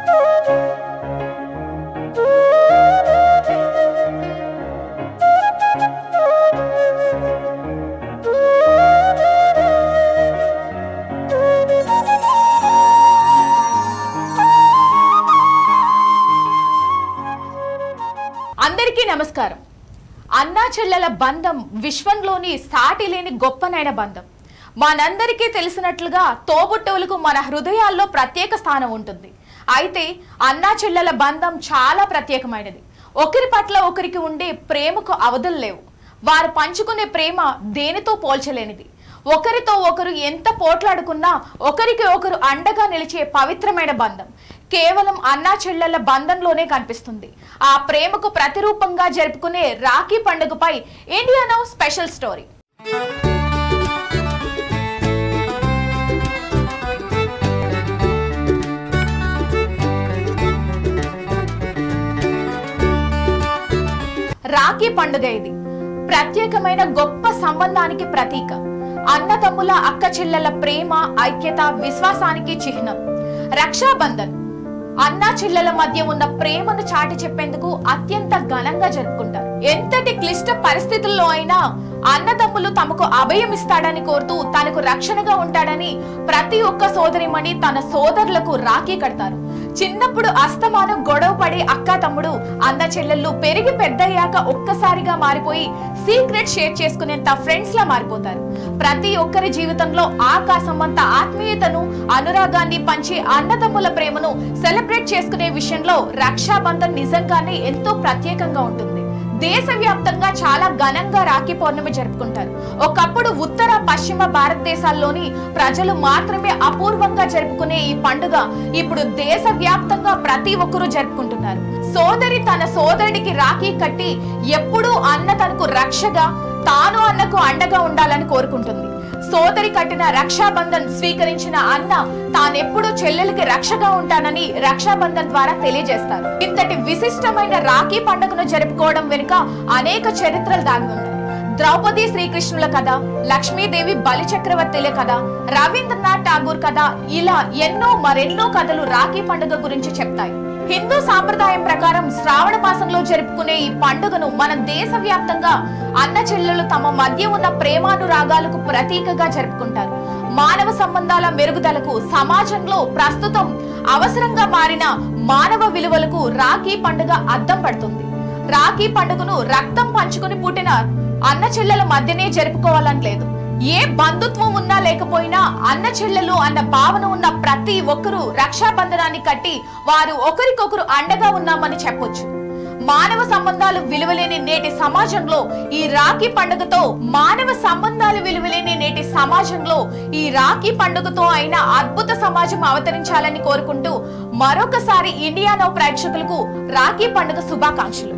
అందరికీ నమస్కారం. అన్నా చెల్లెల బంధం విశ్వంలోని సాటి లేని గొప్పనైన బంధం. మనందరికీ తెలిసినట్లుగా తోబుట్టువులకు మన హృదయాల్లో ప్రత్యేక స్థానం ఉంటుంది. అయితే అన్నా చెల్లెల బంధం చాలా ప్రత్యేకమైనది. ఒకరి పట్ల ఒకరికి ఉండే ప్రేమకు అవధులు లేవు. వారు పంచుకునే ప్రేమ దేనితో పోల్చలేనిది. ఒకరితో ఒకరు ఎంత పోట్లాడుకున్నా ఒకరికి ఒకరు అండగా నిలిచే పవిత్రమైన బంధం కేవలం అన్నా చెల్లెల బంధంలోనే కనిపిస్తుంది. ఆ ప్రేమకు ప్రతిరూపంగా జరుపుకునే రాఖీ పండుగపై India now special story. Rakhi పండుగ ఇది ప్రత్యేకమైన గొప్ప సంబంధానికి ప్రతీక. అన్నదమ్ముల అక్క చెల్లెల ప్రేమ, ఐక్యత, విశ్వాసానికి చిహ్నం. రక్షాబంధన్ అన్నా చెల్లెల మధ్య ఉన్న ప్రేమను చాటి చెప్పేందుకు అత్యంత ఘనంగా జరుపుకుంటారు. ఎంతటి క్లిష్ట పరిస్థితుల్లో అయినా అన్నదమ్ములు తమకు అభయం ఇస్తాడని కోరుతూ తనకు రక్షణగా ఉంటాడని ప్రతి ఒక్క సోదరిమణి తన సోదరులకు రాఖీ కడతారు. చిన్నప్పుడు అస్తమానం గొడవ పడే అక్క తమ్ముడు అన్న చెల్లెళ్ళు పెరిగి పెద్దయ్యాక ఒక్కసారిగా మారిపోయి సీక్రెట్ షేర్ చేసుకునేంత ఫ్రెండ్స్ లా మారిపోతారు. ప్రతి ఒక్కరి జీవితంలో ఆకాశమంత ఆత్మీయతను, అనురాగాన్ని పంచి అన్నదమ్ముల ప్రేమను సెలబ్రేట్ చేసుకునే విషయంలో రక్షాబంధన్ నిజంగానే ఎంతో ప్రత్యేకంగా ఉంటుంది. దేశవ్యాప్తంగా చాలా ఘనంగా రాఖీ పౌర్ణమి జరుపుకుంటారు. ఒకప్పుడు ఉత్తర పశ్చిమ భారతదేశాల్లోని ప్రజలు మాత్రమే అపూర్వంగా జరుపుకునే ఈ పండుగ ఇప్పుడు దేశవ్యాప్తంగా ప్రతి ఒక్కరూ జరుపుకుంటున్నారు. సోదరి తన సోదరుడికి రాఖీ కట్టి ఎప్పుడూ అన్న తనకు రక్షగా, తాను అన్నకు అండగా ఉండాలని కోరుకుంటుంది. సోదరి కట్టిన రక్షాబంధన్ స్వీకరించిన అన్న తానెప్పుడు చెల్లెలకి రక్షగా ఉంటానని రక్షాబంధన్ ద్వారా తెలియజేస్తారు. ఇంతటి విశిష్టమైన రాఖీ పండుగను జరుపుకోవడం వెనుక అనేక చరిత్రలు దాగి ఉన్నాయి. ద్రౌపది శ్రీకృష్ణుల కథ, లక్ష్మీదేవి బలిచక్రవర్తిల కథ, రవీంద్రనాథ్ ఠాగూర్ కథ, ఇలా మరెన్నో కథలు రాఖీ పండుగ గురించి చెప్తాయి. హిందూ సాంప్రదాయం ప్రకారం శ్రావణ మాసంలో జరుపుకునే ఈ పండుగను మన దేశవ్యాప్తంగా అన్న చెల్లెలు తమ మధ్య ఉన్న ప్రేమానురాగాలకు ప్రతీకగా జరుపుకుంటారు. మానవ సంబంధాల మెరుగుదలకు, సమాజంలో ప్రస్తుతం అవసరంగా మారిన మానవ విలువలకు రాఖీ పండుగ అద్దం పడుతుంది. రాఖీ పండుగను రక్తం పంచుకుని పుట్టిన అన్న చెల్లెల మధ్యనే జరుపుకోవాలని లేదు. ఏ బంధుత్వం ఉన్నా లేకపోయినా అన్న చెల్లెలు అన్న భావన ఉన్న ప్రతి ఒక్కరూ రక్షాబంధనాన్ని కట్టి వారు ఒకరికొకరు అండగా ఉన్నామని చెప్పొచ్చు. మానవ సంబంధాలు విలువలేని నేటి సమాజంలో ఈ రాఖీ పండుగతో ఈ రాఖీ పండుగతో అయినా అద్భుత సమాజం అవతరించాలని కోరుకుంటూ మరొకసారి ఇండియా నౌ ప్రేక్షకులకు రాఖీ పండుగ శుభాకాంక్షలు.